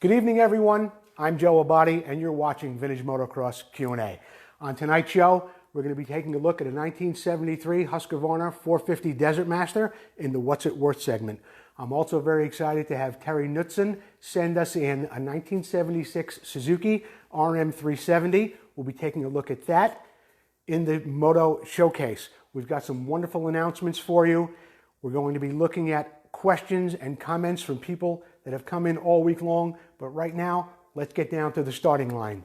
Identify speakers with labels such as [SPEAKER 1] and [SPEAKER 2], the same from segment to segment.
[SPEAKER 1] Good evening, everyone. I'm Joe Abadi, and you're watching Vintage Motocross Q&A. On tonight's show, we're going to be taking a look at a 1973 Husqvarna 450 Desert Master in the What's It Worth segment. I'm also very excited to have Terry Knutson send us in a 1976 Suzuki RM370. We'll be taking a look at that in the Moto Showcase. We've got some wonderful announcements for you. We're going to be looking at questions and comments from people that have come in all week long, but right now, let's get down to the starting line.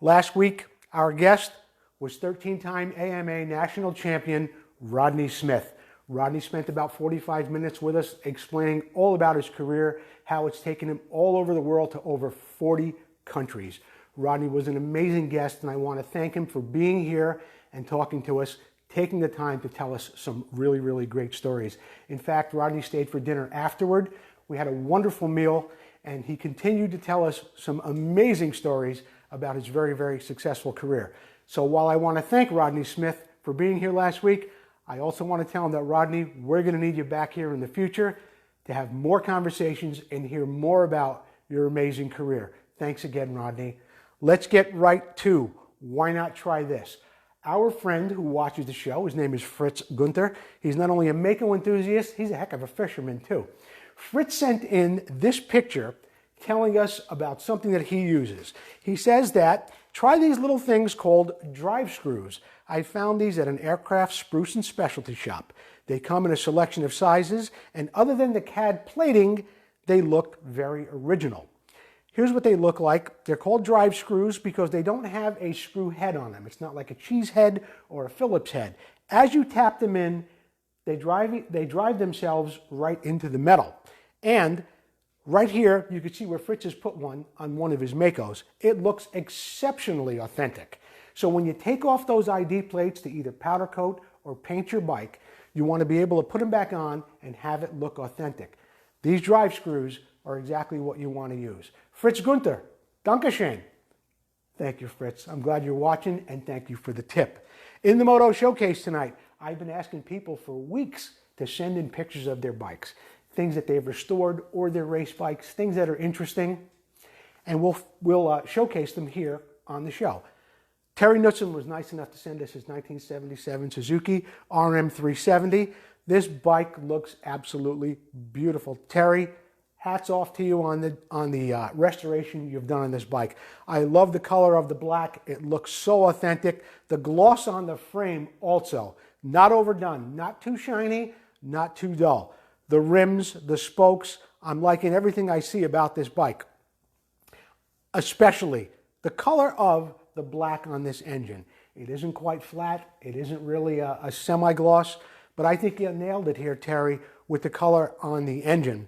[SPEAKER 1] Last week, our guest was 13-time AMA National Champion Rodney Smith. Rodney spent about 45 minutes with us explaining all about his career, how it's taken him all over the world to over 40 countries. Rodney was an amazing guest, and I want to thank him for being here and talking to us, taking the time to tell us some really, really great stories. In fact, Rodney stayed for dinner afterward. We had a wonderful meal, and he continued to tell us some amazing stories about his very, very successful career. So while I want to thank Rodney Smith for being here last week, I also want to tell him that, Rodney, we're going to need you back here in the future to have more conversations and hear more about your amazing career. Thanks again, Rodney. Let's get right to Why Not Try This? Our friend who watches the show, his name is Fritz Gunther. He's not only a Mako enthusiast, he's a heck of a fisherman too. Fritz sent in this picture telling us about something that he uses. He says that, try these little things called drive screws. I found these at an aircraft spruce and specialty shop. They come in a selection of sizes, and other than the CAD plating, they look very original. Here's what they look like. They're called drive screws because they don't have a screw head on them. It's not like a cheese head or a Phillips head. As you tap them in, they drive themselves right into the metal. And right here, you can see where Fritz has put one on one of his Makos. It looks exceptionally authentic. So when you take off those ID plates to either powder coat or paint your bike, you want to be able to put them back on and have it look authentic. These drive screws are exactly what you want to use. Fritz Gunther, Dankeschön. Thank you, Fritz. I'm glad you're watching, and thank you for the tip. In the Moto Showcase tonight, I've been asking people for weeks to send in pictures of their bikes, things that they've restored or their race bikes, things that are interesting, and we'll showcase them here on the show. Terry Knutson was nice enough to send us his 1977 Suzuki RM370. This bike looks absolutely beautiful. Terry, hats off to you on the restoration you've done on this bike. I love the color of the black. It looks so authentic. The gloss on the frame also, not overdone, not too shiny, not too dull. The rims, the spokes, I'm liking everything I see about this bike. Especially the color of the black on this engine. It isn't quite flat. It isn't really a semi-gloss, but I think you nailed it here, Terry, with the color on the engine.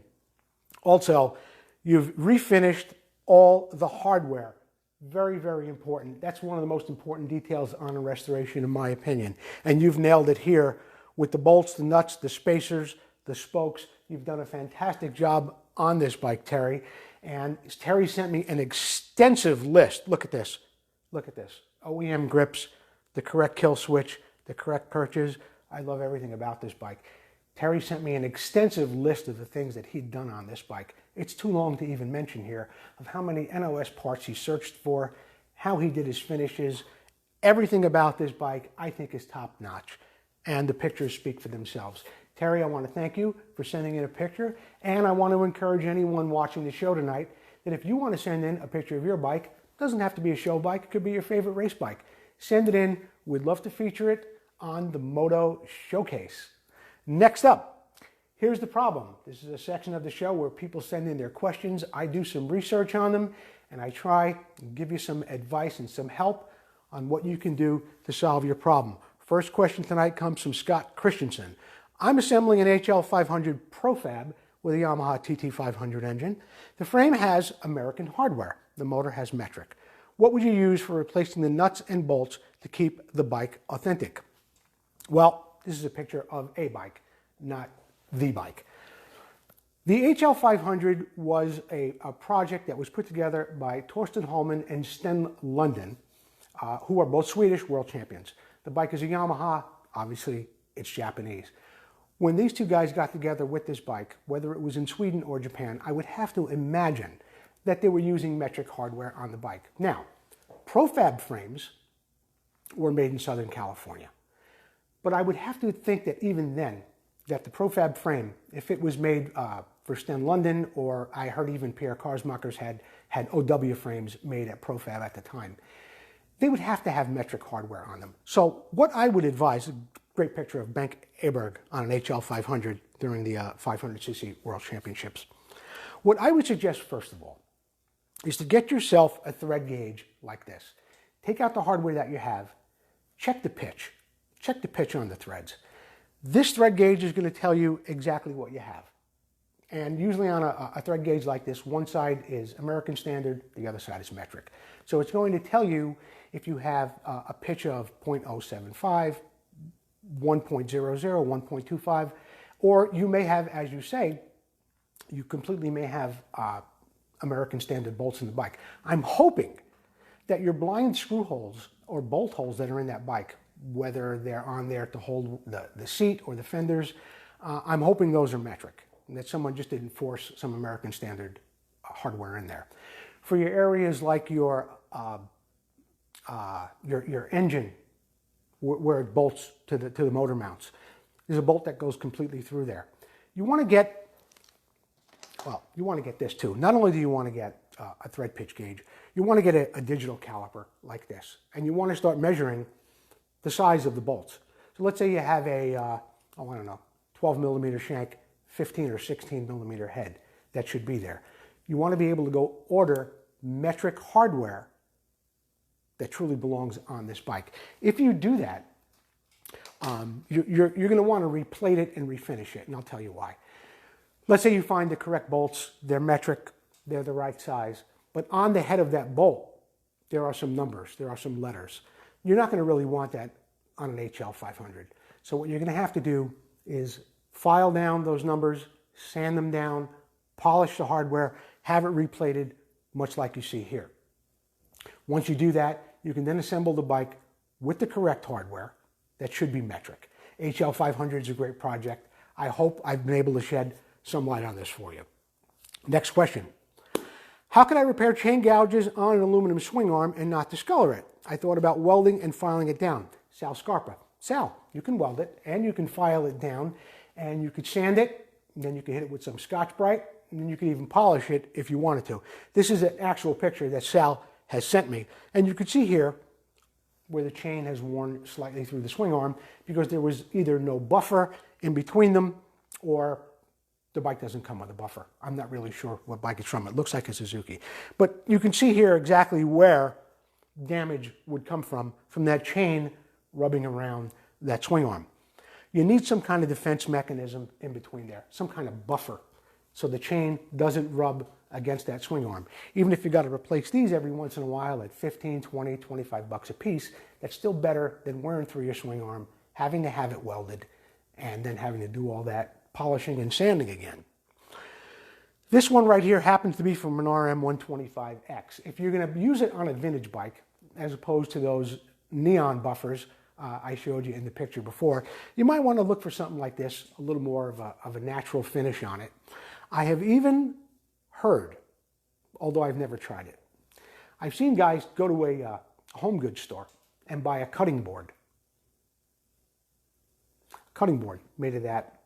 [SPEAKER 1] Also, you've refinished all the hardware. Very, very important. That's one of the most important details on a restoration, in my opinion. And you've nailed it here with the bolts, the nuts, the spacers, the spokes. You've done a fantastic job on this bike, Terry. And Terry sent me an extensive list. Look at this. Look at this. OEM grips, the correct kill switch, the correct perches. I love everything about this bike. Terry sent me an extensive list of the things that he'd done on this bike. It's too long to even mention here of how many NOS parts he searched for, how he did his finishes. Everything about this bike I think is top notch, and the pictures speak for themselves. Terry, I want to thank you for sending in a picture, and I want to encourage anyone watching the show tonight that if you want to send in a picture of your bike, it doesn't have to be a show bike, it could be your favorite race bike. Send it in. We'd love to feature it on the Moto Showcase. Next up, here's the problem. This is a section of the show where people send in their questions. I do some research on them, and I try to give you some advice and some help on what you can do to solve your problem. First question tonight comes from Scott Christensen. I'm assembling an HL500 Profab with a Yamaha TT500 engine. The frame has American hardware. The motor has metric. What would you use for replacing the nuts and bolts to keep the bike authentic? Well, this is a picture of a bike, not the bike. The HL500 was a project that was put together by Torsten Holman and Sten Lundin, who are both Swedish world champions. The bike is a Yamaha. Obviously, it's Japanese. When these two guys got together with this bike, whether it was in Sweden or Japan, I would have to imagine that they were using metric hardware on the bike. Now, profab frames were made in Southern California. But I would have to think that even then, that the profab frame, if it was made for Sten London, or I heard even Pierre Karsmakers had OW frames made at profab at the time, they would have to have metric hardware on them. So what I would advise, a great picture of Bengt Eberg on an HL 500 during the 500cc World Championships. What I would suggest, first of all, is to get yourself a thread gauge like this. Take out the hardware that you have, check the pitch. Check the pitch on the threads. This thread gauge is going to tell you exactly what you have. And usually on a thread gauge like this, one side is American Standard, the other side is metric. So it's going to tell you if you have a pitch of 0.075, 1.00, 1.25, or you may have, as you say, you completely may have American Standard bolts in the bike. I'm hoping that your blind screw holes or bolt holes that are in that bike, whether they're on there to hold the seat or the fenders, I'm hoping those are metric, and that someone just didn't force some American Standard hardware in there. For your areas like your engine, where it bolts to the motor mounts, there's a bolt that goes completely through there. You want to get, well, you want to get this too. Not only do you want to get a thread pitch gauge, you want to get a digital caliper like this, and you want to start measuring the size of the bolts. So let's say you have a, I don't know, 12 millimeter shank, 15 or 16 millimeter head. That should be there. You want to be able to go order metric hardware that truly belongs on this bike. If you do that, you're going to want to replate it and refinish it, and I'll tell you why. Let's say you find the correct bolts, they're metric, they're the right size, but on the head of that bolt, there are some numbers, there are some letters. You're not going to really want that on an HL 500. So what you're going to have to do is file down those numbers, sand them down, polish the hardware, have it replated, much like you see here. Once you do that, you can then assemble the bike with the correct hardware that should be metric. HL 500 is a great project. I hope I've been able to shed some light on this for you. Next question. How can I repair chain gouges on an aluminum swing arm and not discolor it? I thought about welding and filing it down. Sal Scarpa. Sal, you can weld it and you can file it down, and you could sand it, and then you can hit it with some Scotch-Brite, and then you can even polish it if you wanted to. This is an actual picture that Sal has sent me, and you can see here where the chain has worn slightly through the swing arm because there was either no buffer in between them or the bike doesn't come with a buffer. I'm not really sure what bike it's from. It looks like a Suzuki. But you can see here exactly where damage would come from that chain rubbing around that swing arm. You need some kind of defense mechanism in between there, some kind of buffer, so the chain doesn't rub against that swing arm. Even if you got to replace these every once in a while at 15, 20, 25 bucks a piece, that's still better than wearing through your swing arm, having to have it welded, and then having to do all that polishing and sanding again. This one right here happens to be from an RM125X. If you're going to use it on a vintage bike, as opposed to those neon buffers I showed you in the picture before, you might want to look for something like this, a little more of a natural finish on it. I have even heard, although I've never tried it, I've seen guys go to a home goods store and buy a cutting board. Cutting board made of that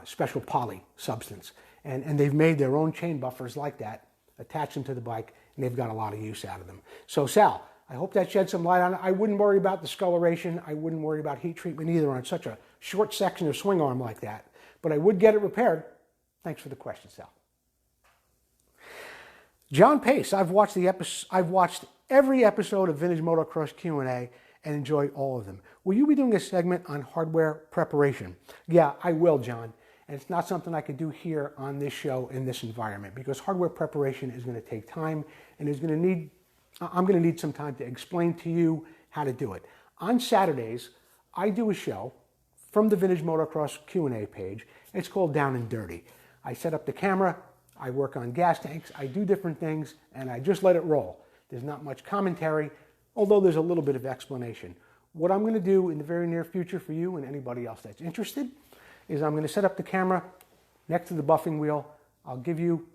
[SPEAKER 1] special poly substance. And they've made their own chain buffers like that, attach them to the bike, and they've got a lot of use out of them. So Sal, I hope that sheds some light on it. I wouldn't worry about discoloration. I wouldn't worry about heat treatment either on such a short section of swing arm like that. But I would get it repaired. Thanks for the question, Sal. John Pace, I've watched every episode of Vintage Motocross Q&A and enjoyed all of them. Will you be doing a segment on hardware preparation? Yeah, I will, John. And it's not something I could do here on this show in this environment because hardware preparation is going to take time and I'm going to need some time to explain to you how to do it. On Saturdays, I do a show from the Vintage Motocross Q&A page. It's called Down and Dirty. I set up the camera, I work on gas tanks, I do different things, and I just let it roll. There's not much commentary, although there's a little bit of explanation. What I'm going to do in the very near future for you and anybody else that's interested is I'm going to set up the camera next to the buffing wheel. I'll give you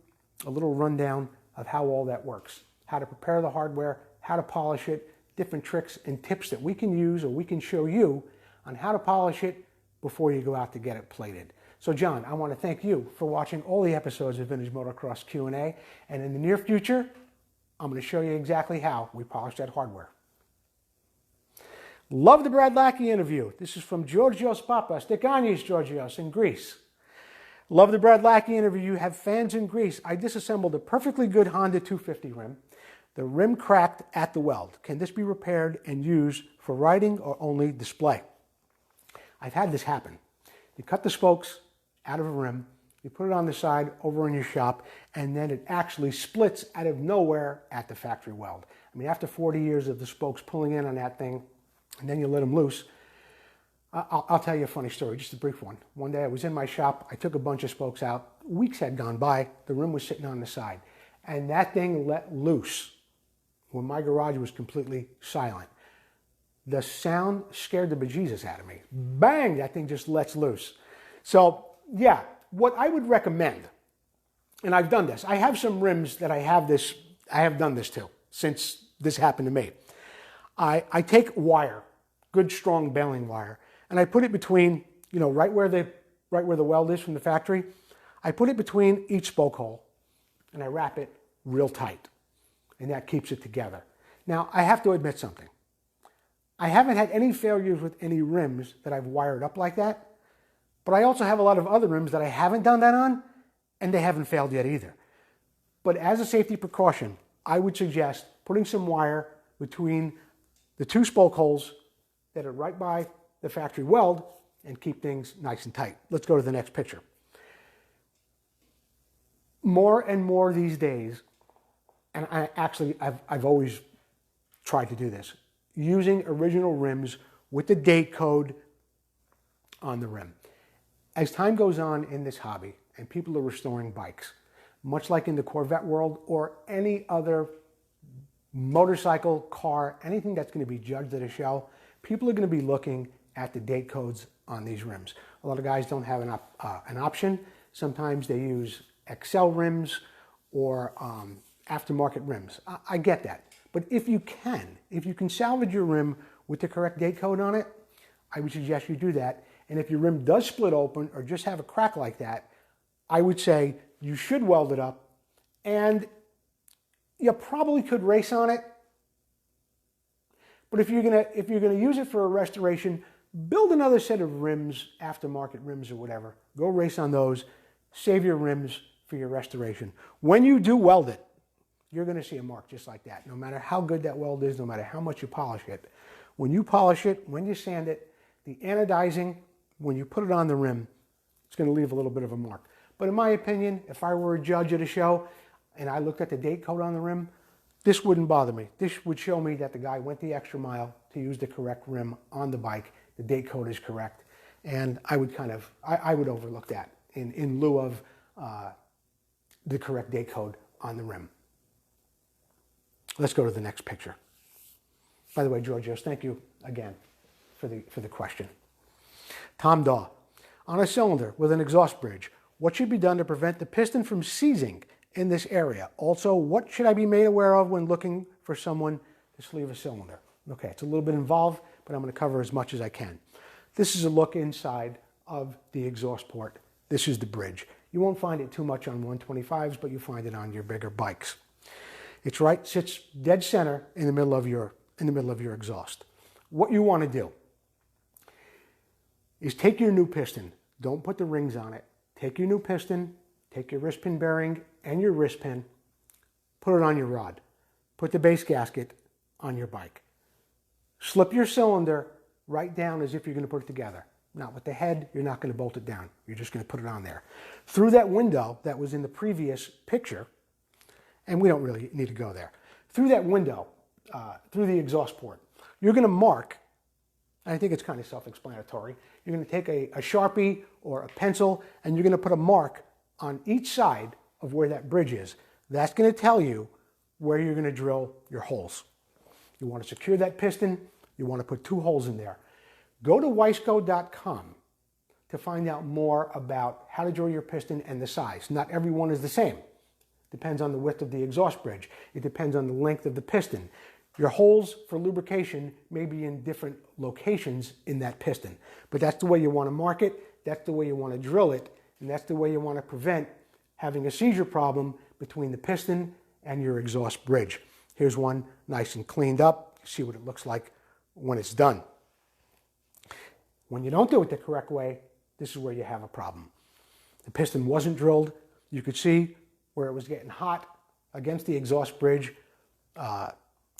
[SPEAKER 1] a little rundown of how all that works, how to prepare the hardware, how to polish it, different tricks and tips that we can use or we can show you on how to polish it before you go out to get it plated. So John, I want to thank you for watching all the episodes of Vintage Motocross Q&A, and in the near future, I'm going to show you exactly how we polish that hardware. Love the Brad Lackey interview. This is from Georgios Papas, Stikanios Georgios in Greece. Love the Brad Lackey interview. You have fans in Greece. I disassembled a perfectly good Honda 250 rim. The rim cracked at the weld. Can this be repaired and used for riding or only display? I've had this happen. You cut the spokes out of a rim, you put it on the side over in your shop, and then it actually splits out of nowhere at the factory weld. I mean, after 40 years of the spokes pulling in on that thing, and then you let them loose. I'll tell you a funny story, just a brief one. One day I was in my shop, I took a bunch of spokes out, weeks had gone by, the rim was sitting on the side, and that thing let loose when my garage was completely silent. The sound scared the bejesus out of me. Bang, that thing just lets loose. So yeah, what I would recommend, and I've done this, I have some rims that I have done this to since this happened to me. I take wire, good strong baling wire, and I put it between, right where the weld is from the factory. I put it between each spoke hole, and I wrap it real tight, and that keeps it together. Now, I have to admit something. I haven't had any failures with any rims that I've wired up like that, but I also have a lot of other rims that I haven't done that on, and they haven't failed yet either. But as a safety precaution, I would suggest putting some wire between the two spoke holes that are right by the factory weld and keep things nice and tight. Let's go to the next picture. More and more these days, and I've always tried to do this, using original rims with the date code on the rim. As time goes on in this hobby and people are restoring bikes, much like in the Corvette world or any other motorcycle, car, anything that's going to be judged at a show, people are going to be looking at the date codes on these rims. A lot of guys don't have an option. Sometimes they use XL rims or aftermarket rims. I get that. But if you can salvage your rim with the correct date code on it, I would suggest you do that. And if your rim does split open or just have a crack like that, I would say you should weld it up, and you probably could race on it. But if you're gonna use it for a restoration, build another set of rims, aftermarket rims or whatever. Go race on those. Save your rims for your restoration. When you do weld it, you're going to see a mark just like that. No matter how good that weld is, no matter how much you polish it. When you polish it, when you sand it, the anodizing, when you put it on the rim, it's going to leave a little bit of a mark. But in my opinion, if I were a judge at a show and I looked at the date code on the rim, this wouldn't bother me. This would show me that the guy went the extra mile to use the correct rim on the bike. The date code is correct. And I would I would overlook that in lieu of the correct date code on the rim. Let's go to the next picture. By the way, Georgios, thank you again for the question. Tom Daw, on a cylinder with an exhaust bridge, what should be done to prevent the piston from seizing in this area? Also, what should I be made aware of when looking for someone to sleeve a cylinder? Okay, it's a little bit involved, but I'm going to cover as much as I can. This is a look inside of the exhaust port. This is the bridge. You won't find it too much on 125s, but you find it on your bigger bikes. It's sits dead center in the middle of your exhaust. What you want to do is take your new piston. Don't put the rings on it. Take your new piston, take your wrist pin bearing and your wrist pin, put it on your rod. Put the base gasket on your bike. Slip your cylinder right down as if you're going to put it together. Not with the head, you're not going to bolt it down. You're just going to put it on there. Through that window that was in the previous picture, and we don't really need to go there. Through that window, through the exhaust port, you're going to mark, I think it's kind of self-explanatory, you're going to take a Sharpie or a pencil and you're going to put a mark on each side of where that bridge is. That's going to tell you where you're going to drill your holes. You want to secure that piston, you want to put 2 holes in there. Go to Wiseco.com to find out more about how to drill your piston and the size. Not every one is the same. Depends on the width of the exhaust bridge. It depends on the length of the piston. Your holes for lubrication may be in different locations in that piston, but that's the way you want to mark it, that's the way you want to drill it, and that's the way you want to prevent having a seizure problem between the piston and your exhaust bridge. Here's one nice and cleaned up. See what it looks like when it's done. When you don't do it the correct way, this is where you have a problem. The piston wasn't drilled. You could see where it was getting hot against the exhaust bridge,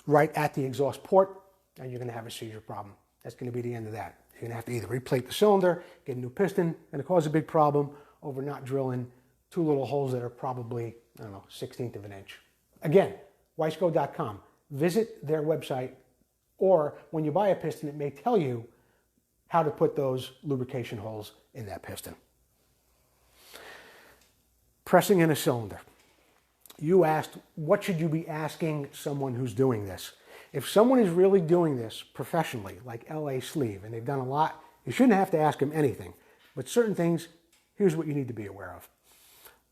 [SPEAKER 1] right at the exhaust port, and you're going to have a seizure problem. That's going to be the end of that. You're going to have to either replate the cylinder, get a new piston, and it cause a big problem over not drilling two little holes that are probably, I don't know, 1/16 of an inch. Again, Vmxq&A.com. Visit their website, or when you buy a piston, it may tell you how to put those lubrication holes in that piston. Pressing in a cylinder. You asked, what should you be asking someone who's doing this? If someone is really doing this professionally, like LA Sleeve, and they've done a lot, you shouldn't have to ask them anything. But certain things, here's what you need to be aware of.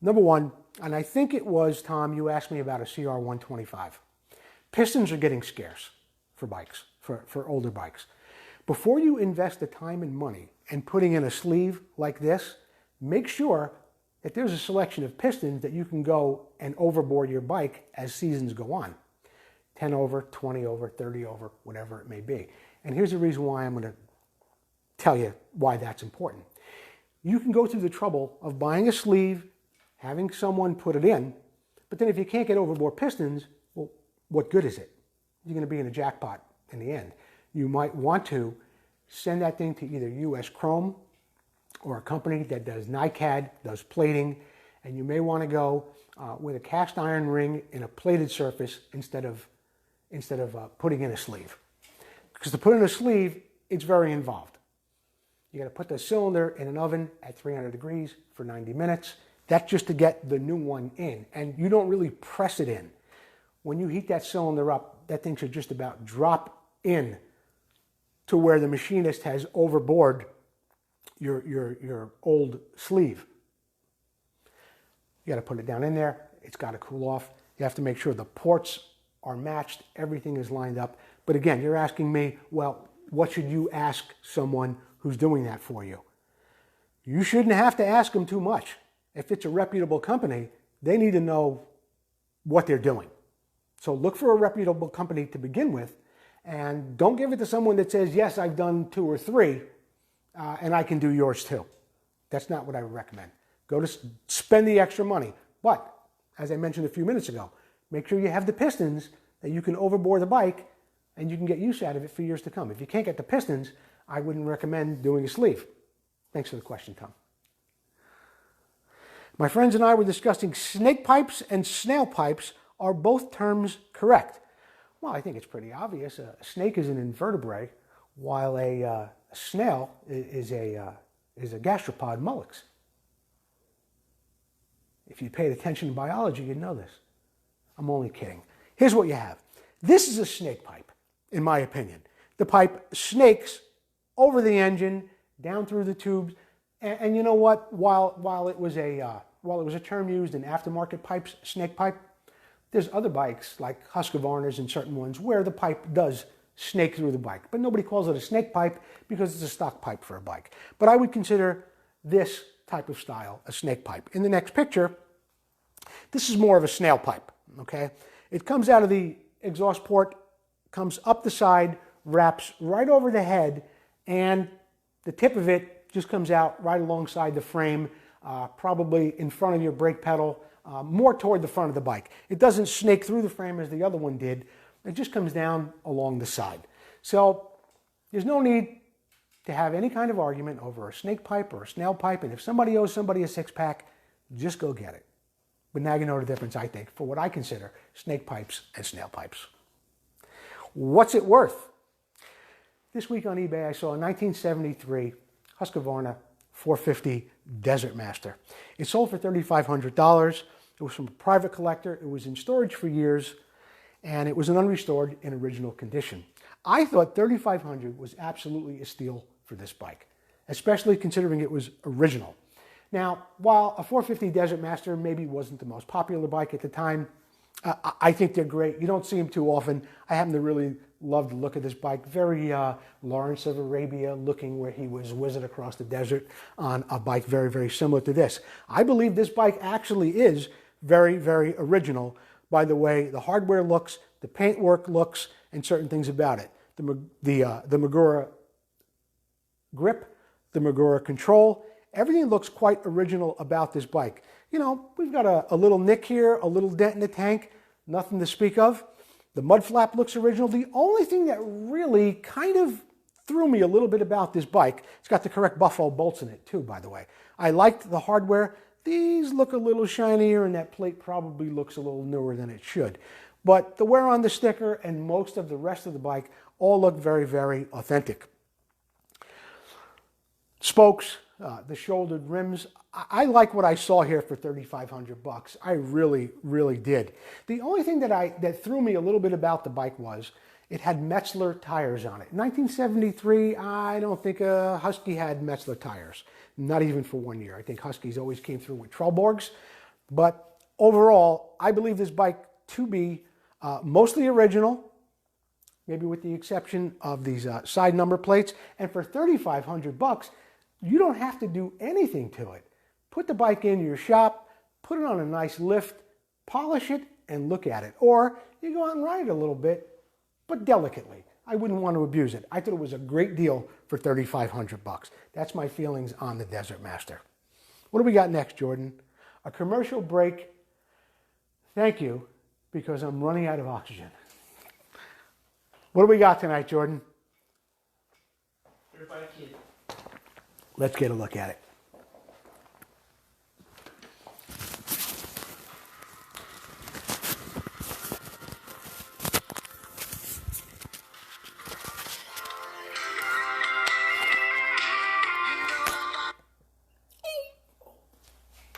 [SPEAKER 1] Number one, and I think it was, Tom, you asked me about a CR125. Pistons are getting scarce for bikes, for older bikes. Before you invest the time and money in putting in a sleeve like this, make sure that there's a selection of pistons that you can go and overboard your bike as seasons go on. 10 over, 20 over, 30 over, whatever it may be. And here's the reason why I'm going to tell you why that's important. You can go through the trouble of buying a sleeve, having someone put it in, but then if you can't get overboard pistons, well, what good is it? You're going to be in a jackpot in the end. You might want to send that thing to either US Chrome or a company that does NiCad, does plating, and you may want to go with a cast iron ring in a plated surface instead of putting in a sleeve. Because to put in a sleeve, it's very involved. You got to put the cylinder in an oven at 300 degrees for 90 minutes. That's just to get the new one in, and you don't really press it in. When you heat that cylinder up, that thing should just about drop in to where the machinist has overboard your old sleeve. You got to put it down in there. It's got to cool off. You have to make sure the ports are matched. Everything is lined up. But again, you're asking me, well, what should you ask someone who's doing that for you? You shouldn't have to ask them too much. If it's a reputable company, they need to know what they're doing. So look for a reputable company to begin with, and don't give it to someone that says, yes, I've done 2 or 3, and I can do yours too. That's not what I would recommend. Go to spend the extra money. But, as I mentioned a few minutes ago, make sure you have the pistons that you can overbore the bike and you can get use out of it for years to come. If you can't get the pistons, I wouldn't recommend doing a sleeve. Thanks for the question, Tom. My friends and I were discussing snake pipes and snail pipes. Are both terms correct? Well, I think it's pretty obvious. A snake is an invertebrate, while a snail is a gastropod mollusc. If you paid attention to biology, you'd know this. I'm only kidding. Here's what you have. This is a snake pipe, in my opinion. The pipe snakes over the engine, down through the tubes, and you know what? While it was a term used in aftermarket pipes, snake pipe, there's other bikes like Husqvarna's and certain ones where the pipe does snake through the bike, but nobody calls it a snake pipe because it's a stock pipe for a bike. But I would consider this type of style a snake pipe. In the next picture, this is more of a snail pipe, okay? It comes out of the exhaust port, comes up the side, wraps right over the head, and the tip of it just comes out right alongside the frame, probably in front of your brake pedal, more toward the front of the bike. It doesn't snake through the frame as the other one did. It just comes down along the side. So there's no need to have any kind of argument over a snake pipe or a snail pipe, and if somebody owes somebody a 6-pack, just go get it. But now you know the difference, I think, for what I consider snake pipes and snail pipes. What's it worth? This week on eBay, I saw a 1973 Husqvarna 450 Desert Master. It sold for $3,500. It was from a private collector. It was in storage for years, and it was an unrestored in original condition. I thought $3,500 was absolutely a steal for this bike, especially considering it was original. Now, while a 450 Desert Master maybe wasn't the most popular bike at the time, I think they're great. You don't see them too often. I happen to really love the look of this bike. Very Lawrence of Arabia looking, where he was whizzing across the desert on a bike very, very similar to this. I believe this bike actually is very, very original by the way the hardware looks, the paintwork looks, and certain things about it. The Magura grip, the Magura control, everything looks quite original about this bike. You know, we've got a little nick here, a little dent in the tank, nothing to speak of. The mud flap looks original. The only thing that really kind of threw me a little bit about this bike, it's got the correct Buffalo bolts in it too, by the way. I liked the hardware. These look a little shinier, and that plate probably looks a little newer than it should. But the wear on the sticker and most of the rest of the bike all look very, very authentic. Spokes, the shouldered rims. I like what I saw here for $3,500. I really, really did. The only thing that threw me a little bit about the bike was it had Metzler tires on it. In 1973, I don't think Husky had Metzler tires, not even for 1 year. I think Huskies always came through with Trelleborgs. But overall, I believe this bike to be mostly original, maybe with the exception of these side number plates. And for $3,500, you don't have to do anything to it. Put the bike in your shop, put it on a nice lift, polish it, and look at it. Or you go out and ride it a little bit, but delicately. I wouldn't want to abuse it. I thought it was a great deal for $3,500. That's my feelings on the Desert Master. What do we got next, Jordan? A commercial break. Thank you, because I'm running out of oxygen. What do we got tonight, Jordan? Let's get a look at it.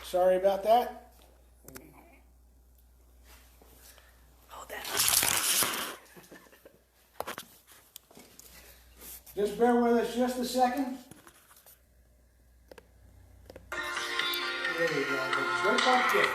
[SPEAKER 1] Sorry about that. Hold that. Just bear with us just a second. There we go. Good pump kit.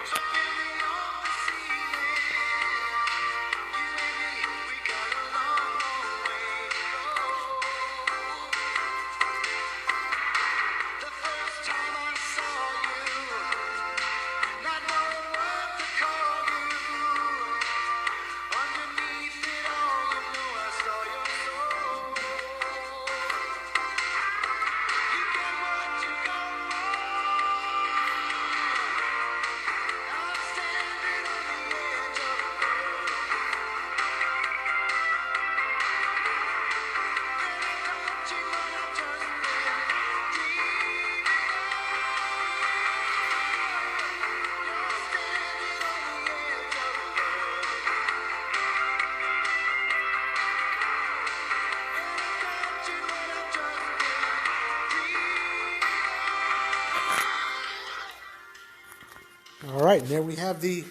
[SPEAKER 1] All right, and there we have the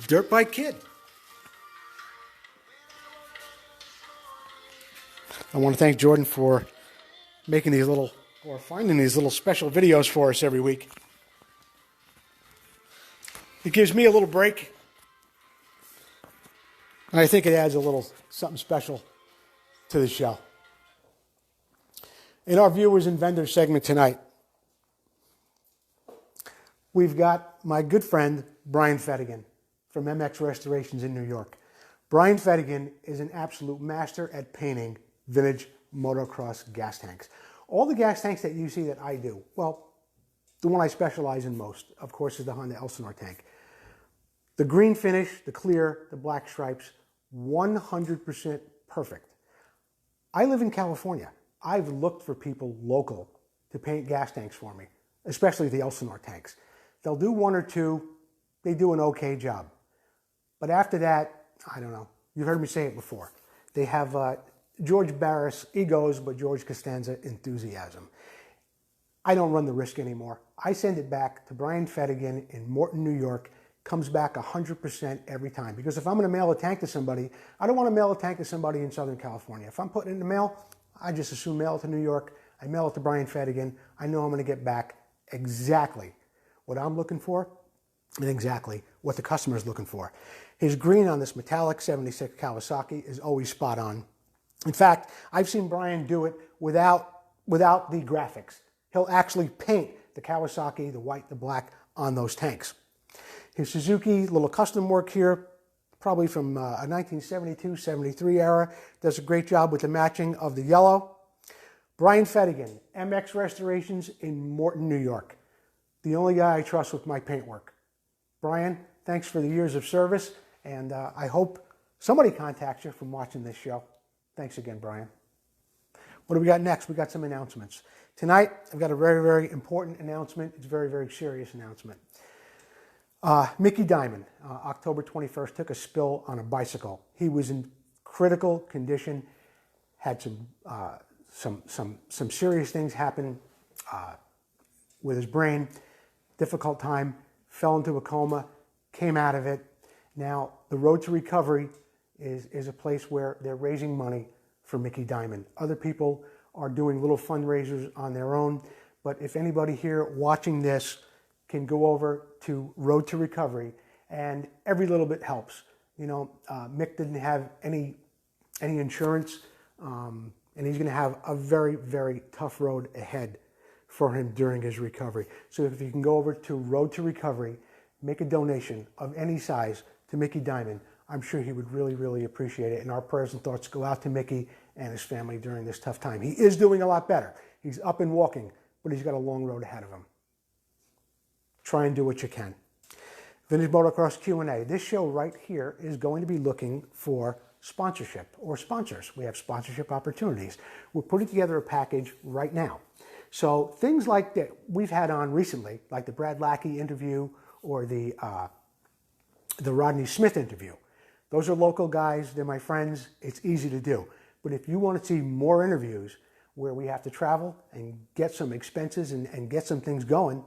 [SPEAKER 1] Dirt Bike Kid. I want to thank Jordan for making these little, or finding these little special videos for us every week. It gives me a little break, and I think it adds a little something special to the show. In our viewers and vendors segment tonight, we've got my good friend, Brian Fettigan from MX Restorations in New York. Brian Fettigan is an absolute master at painting vintage motocross gas tanks. All the gas tanks that you see that I do, well, the one I specialize in most, of course, is the Honda Elsinore tank. The green finish, the clear, the black stripes, 100% perfect. I live in California. I've looked for people local to paint gas tanks for me, especially the Elsinore tanks. They'll do one or two. They do an okay job. But after that, I don't know. You've heard me say it before. They have George Barris egos, but George Costanza enthusiasm. I don't run the risk anymore. I send it back to Brian Fettigan in Morton, New York. Comes back 100% every time. Because if I'm going to mail a tank to somebody, I don't want to mail a tank to somebody in Southern California. If I'm putting it in the mail, I just assume mail it to New York. I mail it to Brian Fedigan, I know I'm going to get back exactly what I'm looking for and exactly what the customer is looking for. His green on this metallic 76 Kawasaki is always spot on. In fact, I've seen Brian do it without the graphics. He'll actually paint the Kawasaki, the white, the black on those tanks. His Suzuki, little custom work here, probably from a 1972-73 era. Does a great job with the matching of the yellow. Brian Fedigan, MX Restorations in Morton, New York. The only guy I trust with my paintwork. Brian, thanks for the years of service, and I hope somebody contacts you from watching this show. Thanks again, Brian. What do we got next? We got some announcements. Tonight, I've got a very, very important announcement. It's a very, very serious announcement. Mickey Diamond, October 21st, took a spill on a bicycle. He was in critical condition, had some serious things happen with his brain, difficult time, fell into a coma, came out of it. Now, the road to recovery is a place where they're raising money for Mickey Diamond. Other people are doing little fundraisers on their own, but if anybody here watching this can go over to Road to Recovery, and every little bit helps. You know, Mick didn't have any insurance, and he's going to have a very, very tough road ahead for him during his recovery. So if you can go over to Road to Recovery, make a donation of any size to Mickey Diamond, I'm sure he would really, really appreciate it. And our prayers and thoughts go out to Mickey and his family during this tough time. He is doing a lot better. He's up and walking, but he's got a long road ahead of him. Try and do what you can. Vintage Motocross Q&A. This show right here is going to be looking for sponsorship or sponsors. We have sponsorship opportunities. We're putting together a package right now. So things like that we've had on recently, like the Brad Lackey interview or the Rodney Smith interview. Those are local guys. They're my friends. It's easy to do. But if you want to see more interviews where we have to travel and get some expenses and get some things going,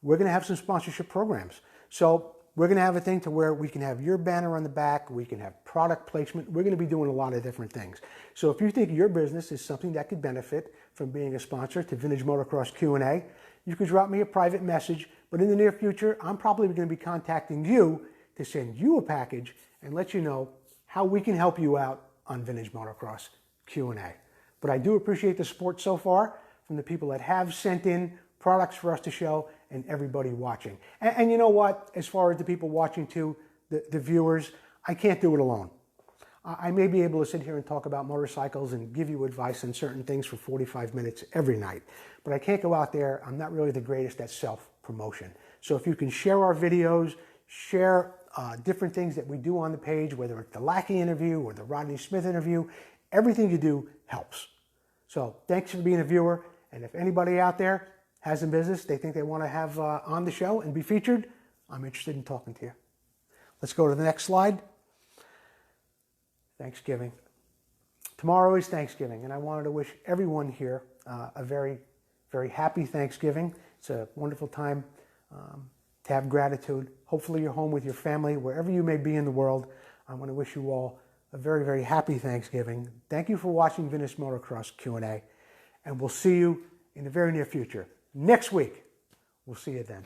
[SPEAKER 1] we're going to have some sponsorship programs. So we're going to have a thing to where we can have your banner on the back. We can have product placement. We're going to be doing a lot of different things. So if you think your business is something that could benefit from being a sponsor to Vintage Motocross Q&A, you could drop me a private message. But in the near future, I'm probably going to be contacting you to send you a package and let you know how we can help you out on Vintage Motocross Q&A. But I do appreciate the support so far from the people that have sent in products for us to show and everybody watching. And you know what? As far as the people watching too, the viewers, I can't do it alone. I may be able to sit here and talk about motorcycles and give you advice on certain things for 45 minutes every night, but I can't go out there. I'm not really the greatest at self-promotion. So if you can share our videos, share different things that we do on the page, whether it's the Lackey interview or the Rodney Smith interview, everything you do helps. So thanks for being a viewer, and if anybody out there has a business they think they want to have on the show and be featured, I'm interested in talking to you. Let's go to the next slide. Thanksgiving. Tomorrow is Thanksgiving, and I wanted to wish everyone here a very, very happy Thanksgiving. It's a wonderful time to have gratitude. Hopefully you're home with your family, wherever you may be in the world. I want to wish you all a very, very happy Thanksgiving. Thank you for watching Vintage Motocross Q&A, and we'll see you in the very near future. Next week, we'll see you then.